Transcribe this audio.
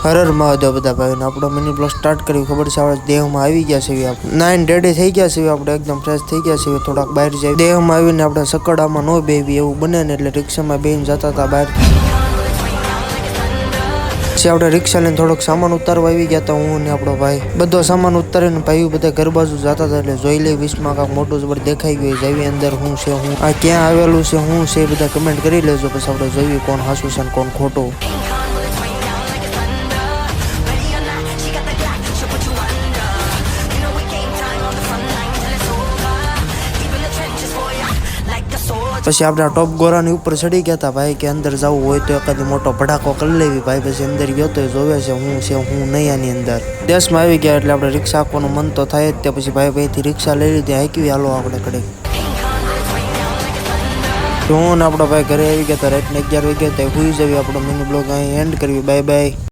હરર મહાદેવ બધા ભાઈને આપણો મિની બ્લોગ સ્ટાર્ટ કર્યું. ખબર છે આપણે દેહમાં આવી ગયા છે, આપણે નાઈન રેડી થઈ ગયા છે, આપણે એકદમ ફ્રેશ થઈ ગયા છે. થોડાક બહાર જાય દેહમાં આવીને આપણે સકડામાં ન બેવી એવું બને ને એટલે રિક્ષામાં બેહીને જતા હતા બહાર. પછી આપણે રિક્ષા લઈને થોડોક સામાન ઉતારવા આવી ગયા હતા, હું ને આપણો ભાઈ. બધો સામાન ઉતારીને ભાઈઓ બધા ઘર બાજુ જતા હતા એટલે જોઈ લે 20માં કાંક મોટું જબર દેખાઈ ગયું. જાવી અંદર હું છે, હું આ ક્યાં આવેલું છે, હું છે, બધા કમેન્ટ કરી લેજો. પછી આપણે જોઈએ કોણ હાસું છે ને કોણ ખોટું. પછી આપણે ટોપ ગોરાની ઉપર ચડી ગયા હતા ભાઈ કે અંદર જવું હોય તો એકાદી મોટો ભડાકો કરી લેવી ભાઈ. પછી અંદર ગયો તો જોવે છે હું છે હું નહીં આની અંદર. દેશમાં આવી ગયા એટલે આપણે રિક્ષા આપવાનું મન તો થાય જ. તે પછી ભાઈથી રિક્ષા લઈ લીધી, હાંકવી હાલો આપણે કડે. હું ને આપણો ભાઈ ઘરે આવી ગયા હતા રાતને 11 વાગ્યા હતા. સુઈ જવી. આપણો મિની બ્લોગ અહીં એન્ડ કરવી. Bye bye.